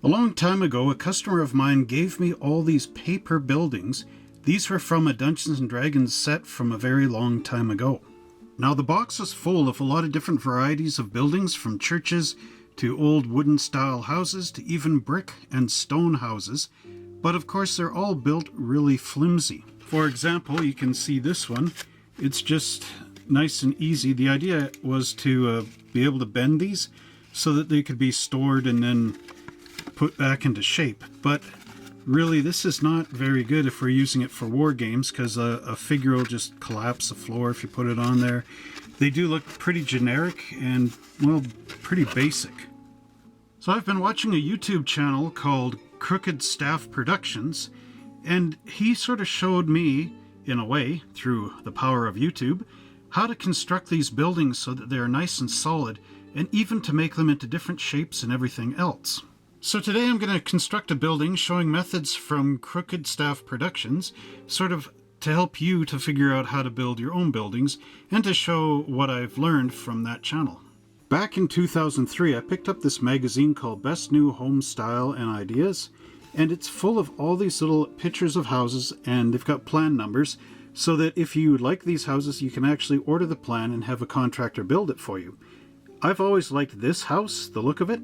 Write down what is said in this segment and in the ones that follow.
A long time ago, a customer of mine gave me all these paper buildings. These were from a Dungeons & Dragons set from a very long time ago. Now the box is full of a lot of different varieties of buildings, from churches to old wooden style houses to even brick and stone houses. But of course they're all built really flimsy. For example, you can see this one. It's just nice and easy. The idea was to be able to bend these so that they could be stored and then put back into shape. But really this is not very good if we're using it for war games, because a figure will just collapse the floor if you put it on there. They do look pretty generic and, well, pretty basic. So I've been watching a YouTube channel called Crooked Staff Productions, and he sort of showed me, in a way, through the power of YouTube, how to construct these buildings so that they're nice and solid, and even to make them into different shapes and everything else. So today I'm going to construct a building showing methods from Crooked Staff Productions, sort of to help you to figure out how to build your own buildings, and to show what I've learned from that channel. Back in 2003, I picked up this magazine called Best New Home Style and Ideas, and it's full of all these little pictures of houses, and they've got plan numbers, so that if you like these houses, you can actually order the plan and have a contractor build it for you. I've always liked this house, the look of it,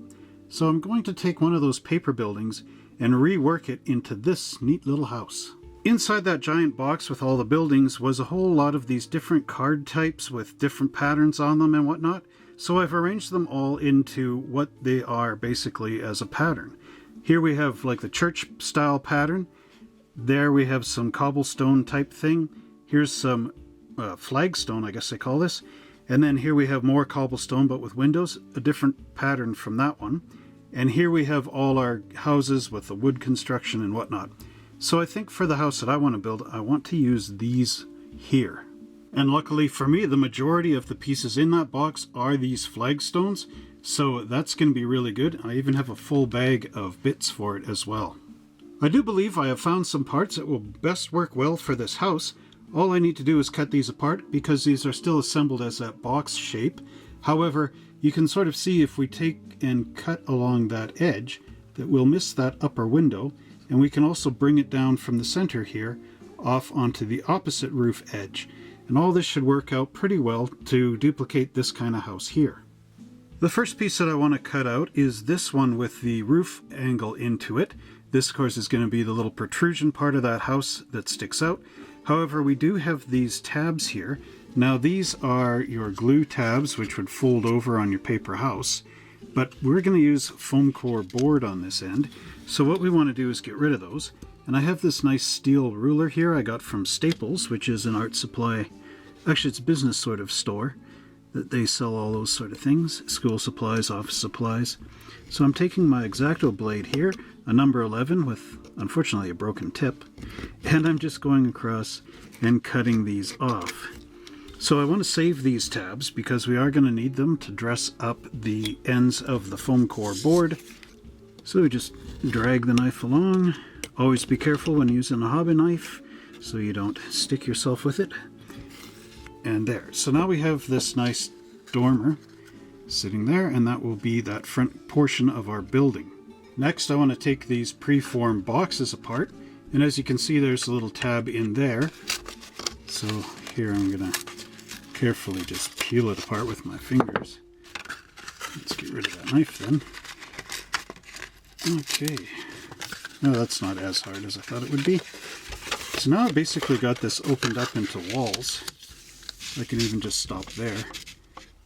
so I'm going to take one of those paper buildings and rework it into this neat little house. Inside that giant box with all the buildings was a whole lot of these different card types with different patterns on them and whatnot, so I've arranged them all into what they are basically as a pattern. Here we have like the church style pattern. There we have some cobblestone type thing. Here's some flagstone, I guess they call this. And then here we have more cobblestone but with windows, a different pattern from that one. And here we have all our houses with the wood construction and whatnot. So I think for the house that I want to build, I want to use these here. And luckily for me, the majority of the pieces in that box are these flagstones. So that's going to be really good. I even have a full bag of bits for it as well. I do believe I have found some parts that will best work well for this house. All I need to do is cut these apart because these are still assembled as that box shape. However, you can sort of see if we take and cut along that edge that we'll miss that upper window, and we can also bring it down from the center here off onto the opposite roof edge. And all this should work out pretty well to duplicate this kind of house here. The first piece that I want to cut out is this one with the roof angle into it. This, of course, is going to be the little protrusion part of that house that sticks out. However, we do have these tabs here. Now these are your glue tabs, which would fold over on your paper house, but we're going to use foam core board on this end. So what we want to do is get rid of those. And I have this nice steel ruler here I got from Staples, which is an art supply, actually it's a business sort of store that they sell all those sort of things, school supplies, office supplies. So I'm taking my X-Acto blade here, a number 11 with unfortunately a broken tip, and I'm just going across and cutting these off. So I want to save these tabs because we are going to need them to dress up the ends of the foam core board. So we just drag the knife along. Always be careful when using a hobby knife so you don't stick yourself with it. And there. So now we have this nice dormer sitting there, and that will be that front portion of our building. Next, I want to take these preformed boxes apart, and as you can see, there's a little tab in there. So here I'm going to carefully just peel it apart with my fingers. Let's get rid of that knife then. Okay. No, that's not as hard as I thought it would be. So now I've basically got this opened up into walls. I can even just stop there.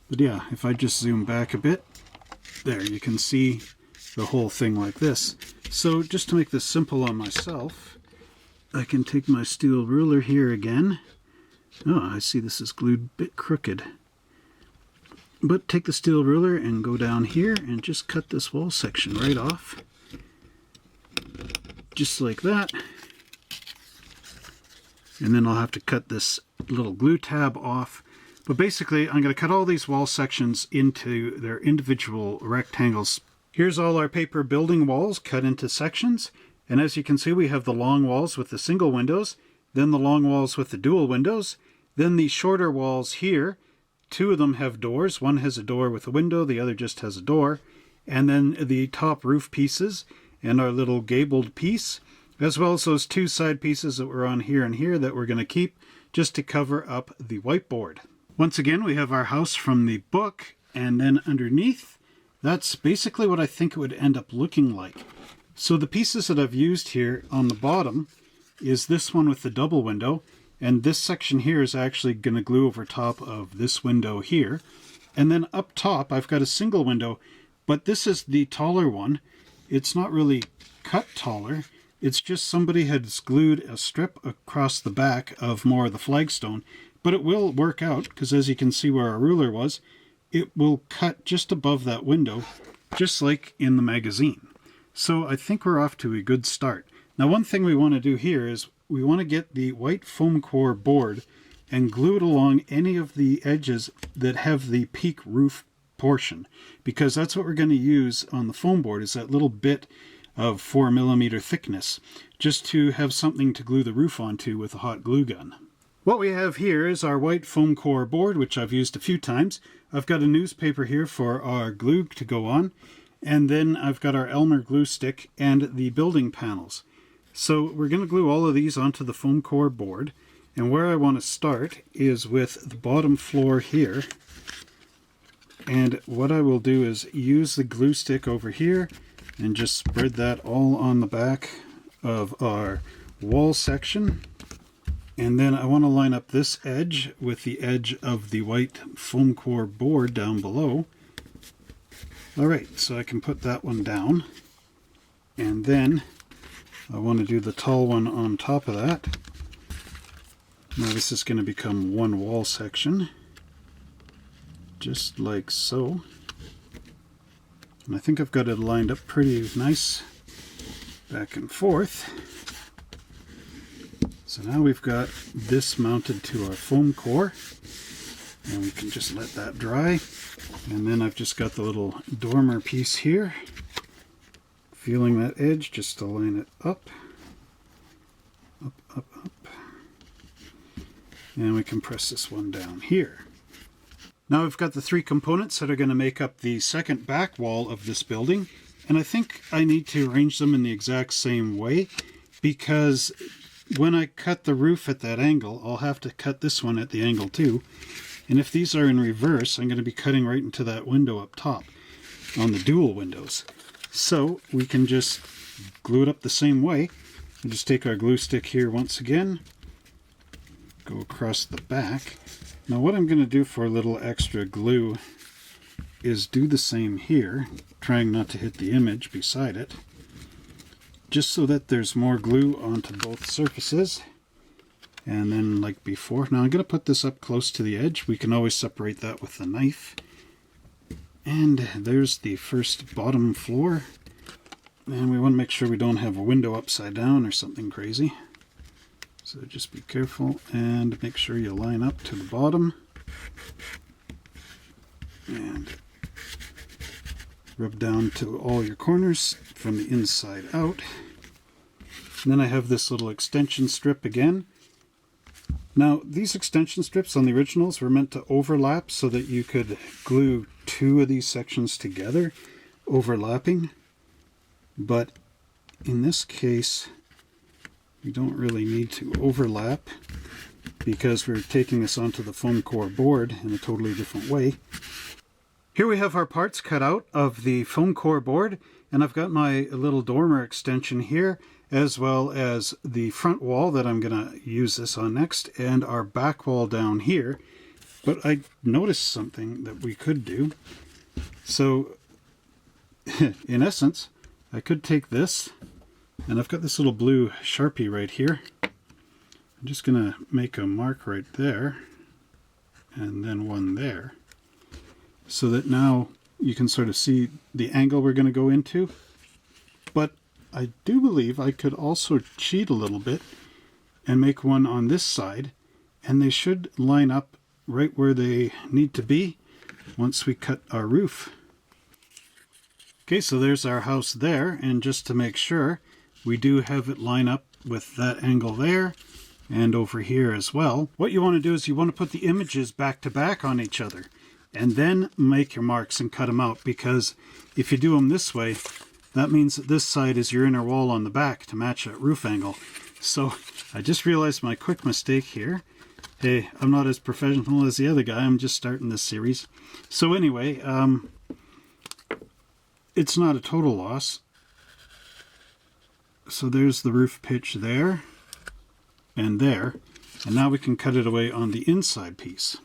But yeah, if I just zoom back a bit, there you can see the whole thing like this. So just to make this simple on myself, I can take my steel ruler here again. Oh, I see this is glued a bit crooked. But take the steel ruler and go down here and just cut this wall section right off. Just like that. And then I'll have to cut this little glue tab off. But basically, I'm going to cut all these wall sections into their individual rectangles. Here's all our paper building walls cut into sections. And as you can see, we have the long walls with the single windows, then the long walls with the dual windows, then the shorter walls here. Two of them have doors. One has a door with a window, the other just has a door. And then the top roof pieces. and our little gabled piece, as well as those two side pieces that were on here and here that we're going to keep just to cover up the whiteboard. Once again, we have our house from the book, and then underneath, that's basically what I think it would end up looking like. So the pieces that I've used here on the bottom is this one with the double window, and this section here is actually going to glue over top of this window here. And then up top, I've got a single window, but this is the taller one. It's not really cut taller. It's just somebody has glued a strip across the back of more of the flagstone, but it will work out because as you can see where our ruler was, it will cut just above that window, just like in the magazine. So I think we're off to a good start. Now one thing we want to do here is we want to get the white foam core board and glue it along any of the edges that have the peak roof portion, because that's what we're going to use on the foam board, is that little bit of 4mm thickness, just to have something to glue the roof onto with a hot glue gun. What we have here is our white foam core board, which I've used a few times. I've got a newspaper here for our glue to go on, and then I've got our Elmer glue stick and the building panels. So we're going to glue all of these onto the foam core board, and where I want to start is with the bottom floor here. And what I will do is use the glue stick over here and just spread that all on the back of our wall section. And then I want to line up this edge with the edge of the white foam core board down below. Alright, so I can put that one down. And then I want to do the tall one on top of that. Now this is going to become one wall section, just like so. And I think I've got it lined up pretty nice back and forth. So now we've got this mounted to our foam core, and we can just let that dry. And then I've just got the little dormer piece here, feeling that edge just to line it up, up, up, up. And we can press this one down here. Now we've got the three components that are going to make up the second back wall of this building, and I think I need to arrange them in the exact same way, because when I cut the roof at that angle, I'll have to cut this one at the angle too. And if these are in reverse, I'm going to be cutting right into that window up top on the dual windows. So we can just glue it up the same way. We'll just take our glue stick here once again, go across the back. Now what I'm going to do for a little extra glue is do the same here, trying not to hit the image beside it, just so that there's more glue onto both surfaces. And then like before, now I'm going to put this up close to the edge. We can always separate that with a knife. And there's the first bottom floor. And we want to make sure we don't have a window upside down or something crazy. So just be careful and make sure you line up to the bottom. And rub down to all your corners from the inside out. And then I have this little extension strip again. Now these extension strips on the originals were meant to overlap so that you could glue two of these sections together, overlapping. But in this case, we don't really need to overlap because we're taking this onto the foam core board in a totally different way. Here we have our parts cut out of the foam core board, and I've got my little dormer extension here, as well as the front wall that I'm going to use this on next, and our back wall down here. But I noticed something that we could do. So, in essence, I could take this, and I've got this little blue Sharpie right here. I'm just going to make a mark right there, and then one there, so that now you can sort of see the angle we're going to go into. But I do believe I could also cheat a little bit and make one on this side, and they should line up right where they need to be once we cut our roof. Okay, so there's our house there, and just to make sure, we do have it line up with that angle there and over here as well. What you want to do is you want to put the images back to back on each other and then make your marks and cut them out, because if you do them this way, that means that this side is your inner wall on the back to match that roof angle. So I just realized my quick mistake here. Hey, I'm not as professional as the other guy. I'm just starting this series. So anyway, it's not a total loss. So there's the roof pitch there and there. And now we can cut it away on the inside piece.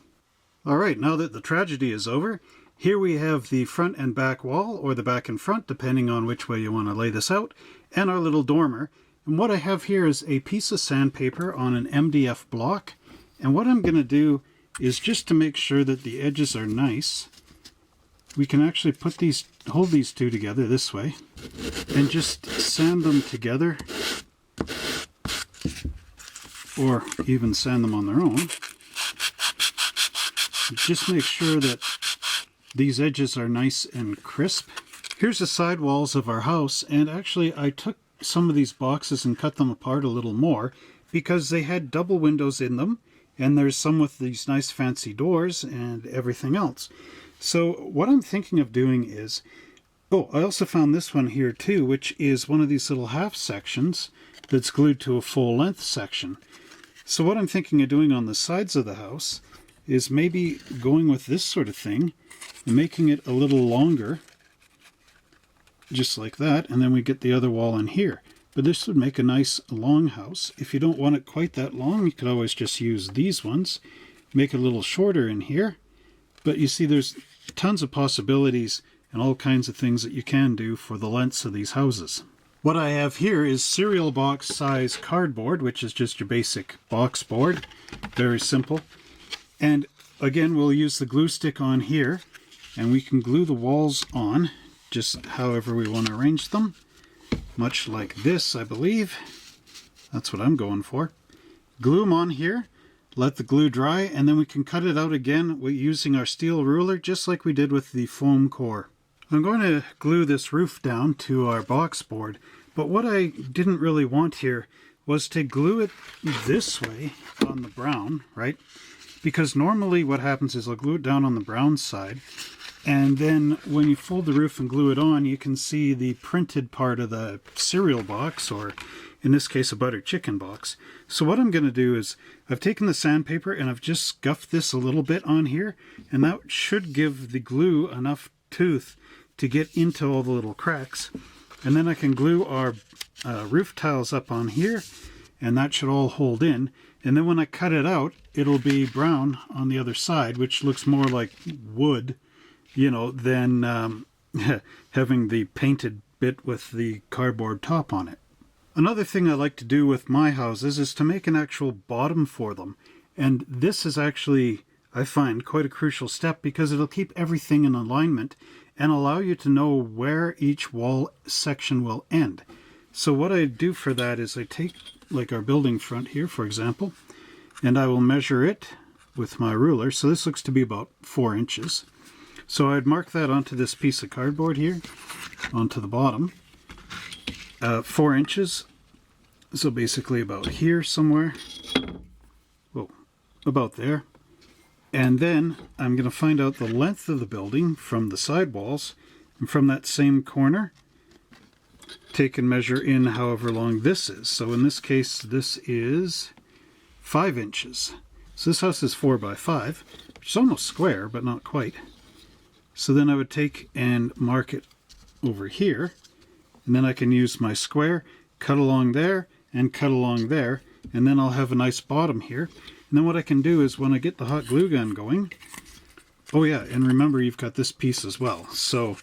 All right, now that the tragedy is over, here we have the front and back wall, or the back and front, depending on which way you want to lay this out, and our little dormer. And what I have here is a piece of sandpaper on an MDF block. And what I'm going to do is, just to make sure that the edges are nice, we can actually hold these two together this way, and just sand them together, or even sand them on their own. Just make sure that these edges are nice and crisp. Here's the side walls of our house, and actually I took some of these boxes and cut them apart a little more because they had double windows in them, and there's some with these nice fancy doors and everything else. So what I'm thinking of doing is, oh, I also found this one here too, which is one of these little half sections that's glued to a full length section. So what I'm thinking of doing on the sides of the house is maybe going with this sort of thing and making it a little longer, just like that, and then we get the other wall in here. But this would make a nice long house. If you don't want it quite that long, you could always just use these ones, make it a little shorter in here. But you see, there's tons of possibilities and all kinds of things that you can do for the lengths of these houses. What I have here is cereal box size cardboard, which is just your basic box board. Very simple. And again, we'll use the glue stick on here, and we can glue the walls on just however we want to arrange them. Much like this, I believe. That's what I'm going for. Glue them on here, let the glue dry, and then we can cut it out again using our steel ruler, just like we did with the foam core. I'm going to glue this roof down to our box board, but what I didn't really want here was to glue it this way on the brown, right? Because normally what happens is I'll glue it down on the brown side, and then when you fold the roof and glue it on, you can see the printed part of the cereal box, or in this case a buttered chicken box. So what I'm going to do is I've taken the sandpaper and I've just scuffed this a little bit on here, and that should give the glue enough tooth to get into all the little cracks. And then I can glue our roof tiles up on here, and that should all hold in. And then when I cut it out, it'll be brown on the other side, which looks more like wood, you know, than having the painted bit with the cardboard top on it. Another thing I like to do with my houses is to make an actual bottom for them. And this is actually, I find, quite a crucial step, because it'll keep everything in alignment and allow you to know where each wall section will end. So what I do for that is I take, like our building front here, for example, and I will measure it with my ruler. So this looks to be about 4 inches. So I'd mark that onto this piece of cardboard here, onto the bottom. 4 inches, so basically about here somewhere. Whoa, about there. And then I'm going to find out the length of the building from the side walls, and from that same corner, take and measure in however long this is. So in this case, this is 5 inches. So this house is 4 by 5, which is almost square, but not quite. So then I would take and mark it over here, and then I can use my square, cut along there, and cut along there, and then I'll have a nice bottom here. And then what I can do is, when I get the hot glue gun going, oh yeah, and remember you've got this piece as well. So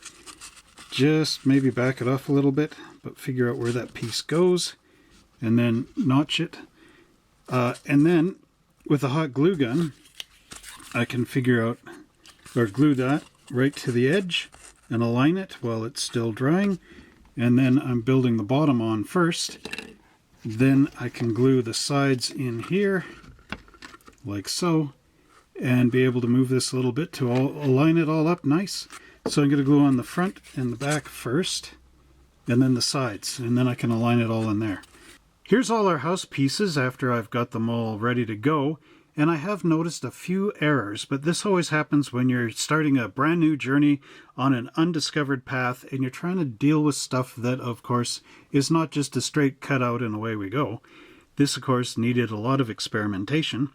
just maybe back it off a little bit, but figure out where that piece goes, and then notch it. And then with the hot glue gun, I can figure out, or glue that right to the edge and align it while it's still drying. And then I'm building the bottom on first. Then I can glue the sides in here, like so, and be able to move this a little bit to align it all up nice. So I'm going to glue on the front and the back first, and then the sides, and then I can align it all in there. Here's all our house pieces after I've got them all ready to go. And I have noticed a few errors, but this always happens when you're starting a brand new journey on an undiscovered path and you're trying to deal with stuff that, of course, is not just a straight cutout and away we go. This, of course, needed a lot of experimentation.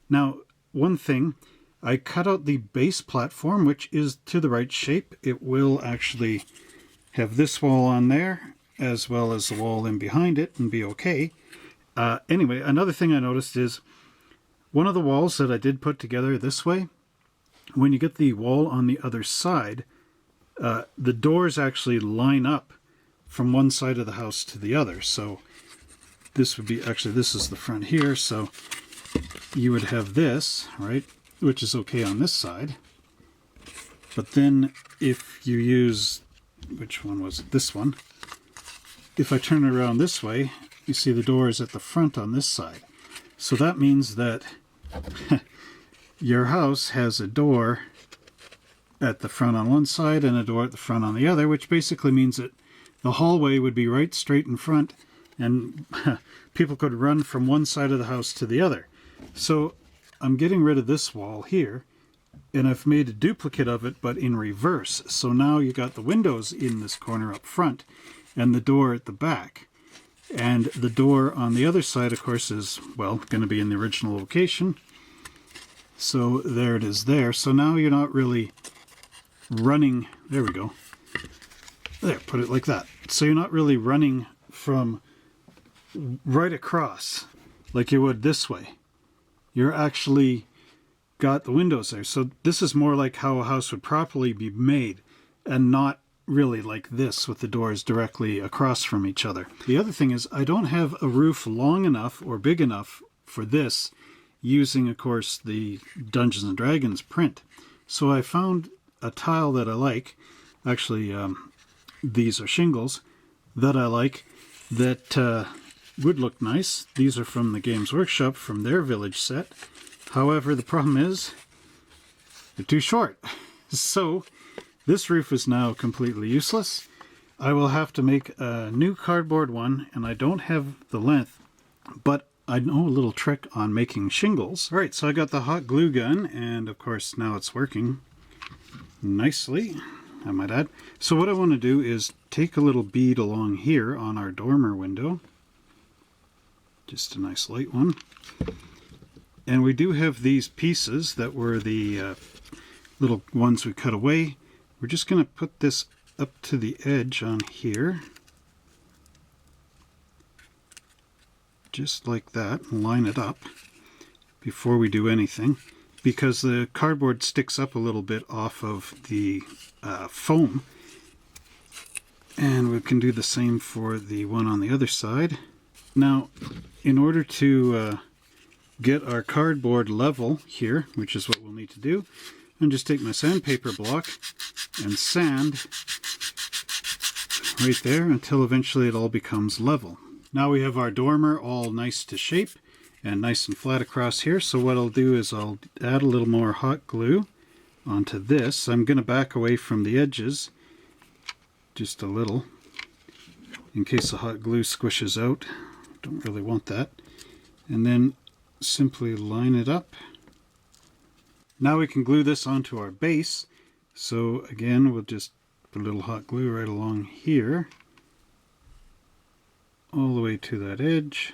Now, one thing, I cut out the base platform, which is to the right shape. It will actually have this wall on there, as well as the wall in behind it, and be okay. Anyway, another thing I noticed is one of the walls that I did put together this way, when you get the wall on the other side, the doors actually line up from one side of the house to the other. So this would be, actually this is the front here, so you would have this, right, which is okay on this side. But then if you use, which one was it? This one. If I turn it around this way, you see the door is at the front on this side. So that means that your house has a door at the front on one side and a door at the front on the other, which basically means that the hallway would be right straight in front and people could run from one side of the house to the other. So I'm getting rid of this wall here, and I've made a duplicate of it, but in reverse. So now you got the windows in this corner up front and the door at the back. And the door on the other side, of course, is, well, going to be in the original location. So there it is there. So now you're not really running, there we go. There, put it like that. So you're not really running from right across like you would this way. You're actually got the windows there. So this is more like how a house would properly be made, and not really like this with the doors directly across from each other. The other thing is I don't have a roof long enough or big enough for this, using, of course, the Dungeons and Dragons print. So I found a tile that I like. Actually, these are shingles that I like that would look nice. These are from the Games Workshop from their village set. However, the problem is they're too short. So this roof is now completely useless. I will have to make a new cardboard one, and I don't have the length, but I know a little trick on making shingles. All right, so I got the hot glue gun, and of course now it's working nicely, I might add. So what I want to do is take a little bead along here on our dormer window. Just a nice light one. And we do have these pieces that were the little ones we cut away. We're just going to put this up to the edge on here. Just like that, and line it up before we do anything, because the cardboard sticks up a little bit off of the foam. And we can do the same for the one on the other side. Now, in order to get our cardboard level here, which is what we'll need to do, and just take my sandpaper block and sand right there until eventually it all becomes level. Now we have our dormer all nice to shape and nice and flat across here. So what I'll do is I'll add a little more hot glue onto this. I'm going to back away from the edges just a little in case the hot glue squishes out. Don't really want that. And then simply line it up. Now we can glue this onto our base. So again, we'll just put a little hot glue right along here, all the way to that edge.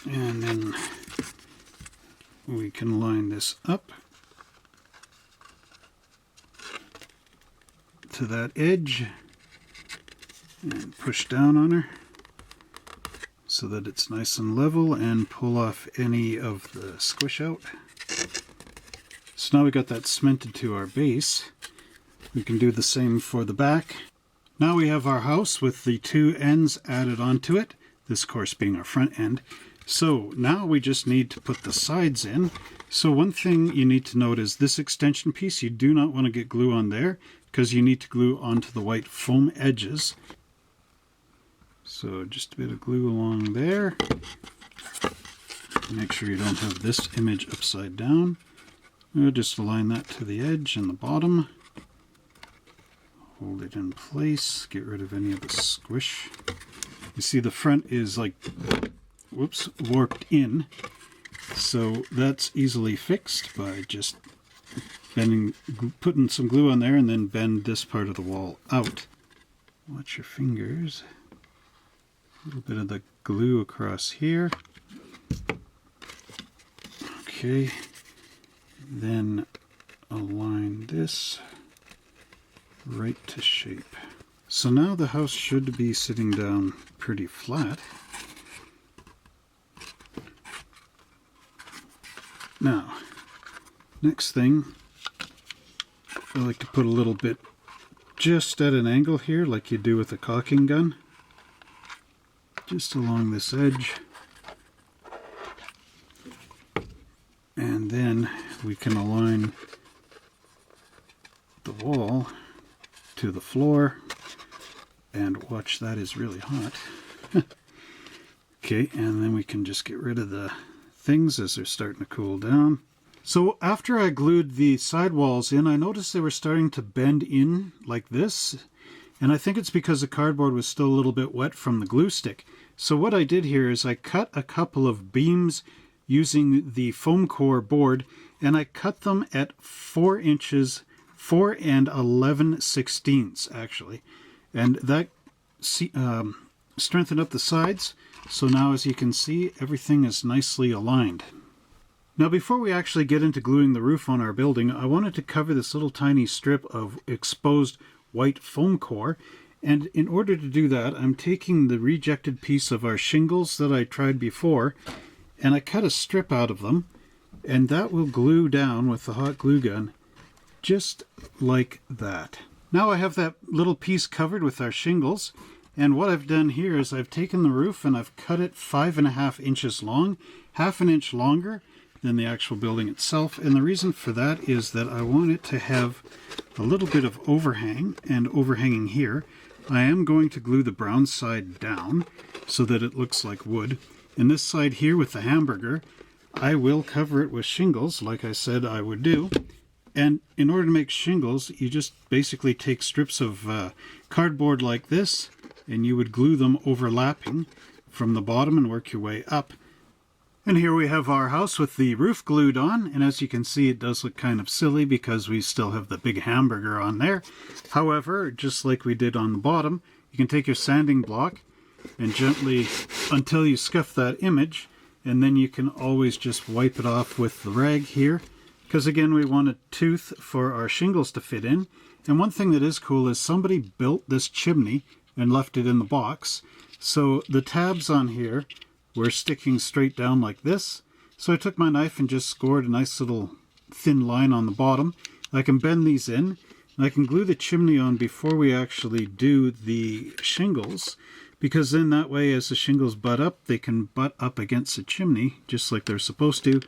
And then we can line this up to that edge and push down on her so that it's nice and level, and pull off any of the squish out. So now we got that cemented to our base. We can do the same for the back. Now we have our house with the two ends added onto it, this of course being our front end. So now we just need to put the sides in. So one thing you need to note is this extension piece, you do not want to get glue on there, because you need to glue onto the white foam edges. So just a bit of glue along there. Make sure you don't have this image upside down. We'll just align that to the edge and the bottom. Hold it in place, get rid of any of the squish. You see the front is like, whoops, warped in. So that's easily fixed by just bending, putting some glue on there and then bend this part of the wall out. Watch your fingers. A little bit of the glue across here. Okay, then align this right to shape. So now the house should be sitting down pretty flat. Now, next thing, I like to put a little bit just at an angle here, like you do with a caulking gun, just along this edge. And then we can align the wall to the floor, and watch, that is really hot. Okay, and then we can just get rid of the things as they're starting to cool down. So after I glued the sidewalls in, I noticed they were starting to bend in like this, and I think it's because the cardboard was still a little bit wet from the glue stick. So what I did here is I cut a couple of beams using the foam core board, and I cut them at 4 inches, 4 11/16 actually, and that strengthened up the sides. So now, as you can see, everything is nicely aligned. Now, before we actually get into gluing the roof on our building, I wanted to cover this little tiny strip of exposed white foam core. And in order to do that, I'm taking the rejected piece of our shingles that I tried before, and I cut a strip out of them, and that will glue down with the hot glue gun, just like that. Now I have that little piece covered with our shingles, and what I've done here is I've taken the roof and I've cut it 5.5 inches long, half an inch longer than the actual building itself. And the reason for that is that I want it to have a little bit of overhang, and overhanging here. I am going to glue the brown side down so that it looks like wood. And this side here with the hamburger, I will cover it with shingles like I said I would do. And in order to make shingles, you just basically take strips of cardboard like this, and you would glue them overlapping from the bottom and work your way up. And here we have our house with the roof glued on, and as you can see, it does look kind of silly because we still have the big hamburger on there. However, just like we did on the bottom, you can take your sanding block and gently, until you scuff that image, and then you can always just wipe it off with the rag here, because again, we want a tooth for our shingles to fit in. And one thing that is cool is somebody built this chimney and left it in the box. So the tabs on here were sticking straight down like this. So I took my knife and just scored a nice little thin line on the bottom. I can bend these in, and I can glue the chimney on before we actually do the shingles, because then that way as the shingles butt up, they can butt up against the chimney just like they're supposed to,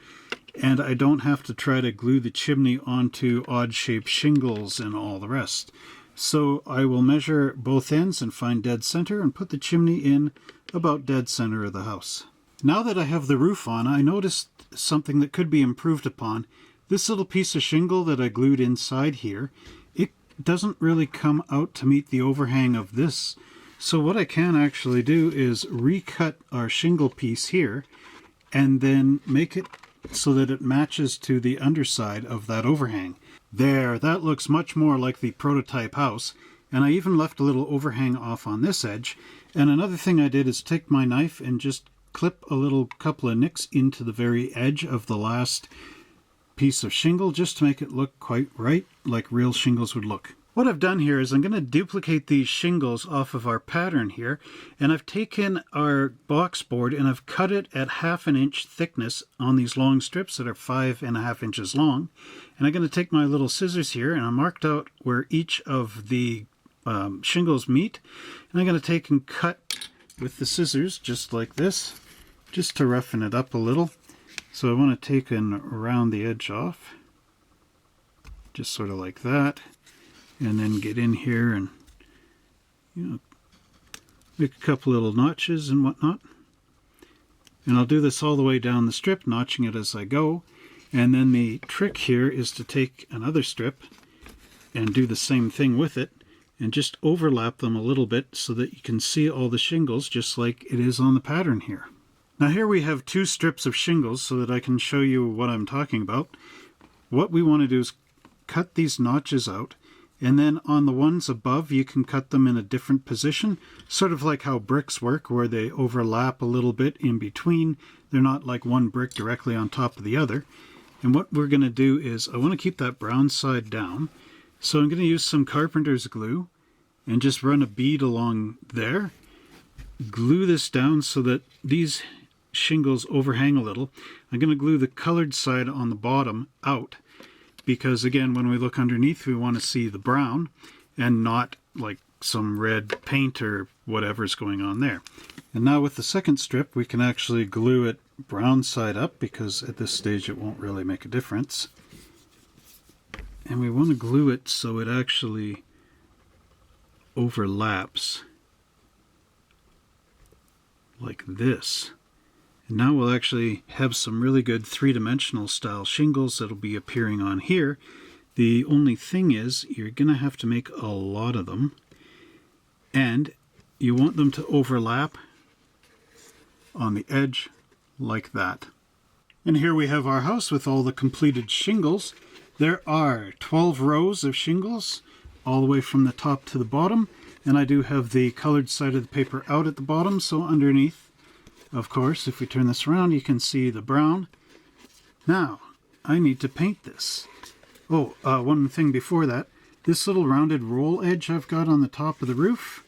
and I don't have to try to glue the chimney onto odd-shaped shingles and all the rest. So I will measure both ends and find dead center and put the chimney in about dead center of the house. Now that I have the roof on, I noticed something that could be improved upon. This little piece of shingle that I glued inside here, it doesn't really come out to meet the overhang of this. So what I can actually do is recut our shingle piece here and then make it so that it matches to the underside of that overhang. There, that looks much more like the prototype house, and I even left a little overhang off on this edge. And another thing I did is take my knife and just clip a little couple of nicks into the very edge of the last piece of shingle, just to make it look quite right, like real shingles would look. What I've done here is I'm going to duplicate these shingles off of our pattern here, and I've taken our box board and I've cut it at 1/2 inch thickness on these long strips that are 5.5 inches long. And I'm going to take my little scissors here, and I marked out where each of the shingles meet, and I'm going to take and cut with the scissors just like this, just to roughen it up a little. So I want to take and round the edge off, just sort of like that. And then get in here and, make a couple little notches and whatnot. And I'll do this all the way down the strip, notching it as I go. And then the trick here is to take another strip and do the same thing with it. and just overlap them a little bit so that you can see all the shingles just like it is on the pattern here. Now here we have 2 strips of shingles so that I can show you what I'm talking about. What we want to do is cut these notches out, and then on the ones above you can cut them in a different position, sort of like how bricks work where they overlap a little bit in between. They're not like one brick directly on top of the other. And what we're going to do is I want to keep that brown side down, so I'm going to use some carpenter's glue and just run a bead along there, glue this down so that these shingles overhang a little. I'm going to glue the colored side on the bottom out, because again, when we look underneath we want to see the brown and not like some red paint or whatever's going on there. And now with the second strip we can actually glue it brown side up, because at this stage it won't really make a difference. And we want to glue it so it actually overlaps like this. And now we'll actually have some really good three-dimensional style shingles that'll be appearing on here. The only thing is you're going to have to make a lot of them, and you want them to overlap on the edge like that. And here we have our house with all the completed shingles. There are 12 rows of shingles all the way from the top to the bottom, and I do have the colored side of the paper out at the bottom, so underneath, of course, if we turn this around, you can see the brown. Now, I need to paint this. Oh, one thing before that, this little rounded roll edge I've got on the top of the roof,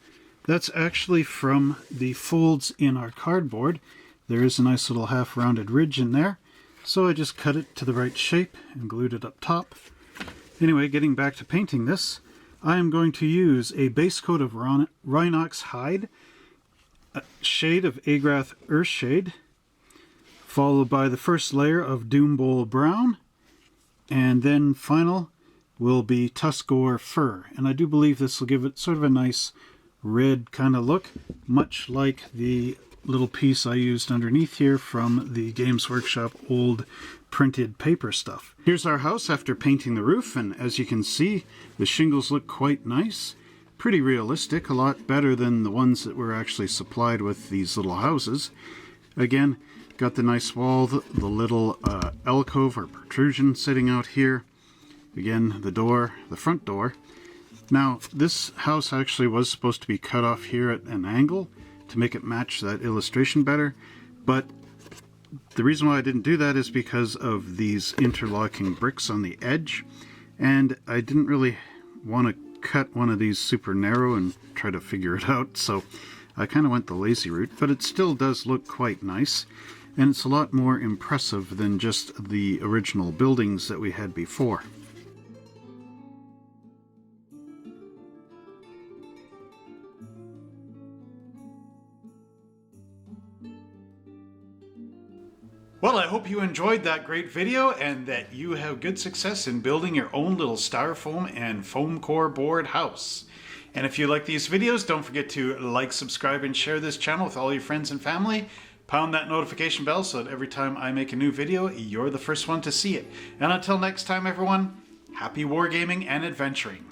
that's actually from the folds in our cardboard. There is a nice little half rounded ridge in there, so I just cut it to the right shape and glued it up top. Anyway, getting back to painting this, I am going to use a base coat of Rhinox hide, a shade of Agrath Earthshade, followed by the first layer of Doombowl Brown, and then final will be Tuscarora Fur. And I do believe this will give it sort of a nice red kind of look, much like the little piece I used underneath here from the Games Workshop old printed paper stuff. Here's our house after painting the roof, and as you can see, the shingles look quite nice. Pretty realistic, a lot better than the ones that were actually supplied with these little houses. Again, got the nice wall, the little alcove or protrusion sitting out here. Again, the door, the front door. Now, this house actually was supposed to be cut off here at an angle to make it match that illustration better, but the reason why I didn't do that is because of these interlocking bricks on the edge, and I didn't really want to cut one of these super narrow and try to figure it out, so I kind of went the lazy route, but it still does look quite nice, and it's a lot more impressive than just the original buildings that we had before. Well, I hope you enjoyed that great video and that you have good success in building your own little styrofoam and foam core board house. And if you like these videos, don't forget to like, subscribe, and share this channel with all your friends and family. Pound that notification bell so that every time I make a new video, you're the first one to see it. And until next time, everyone, happy wargaming and adventuring.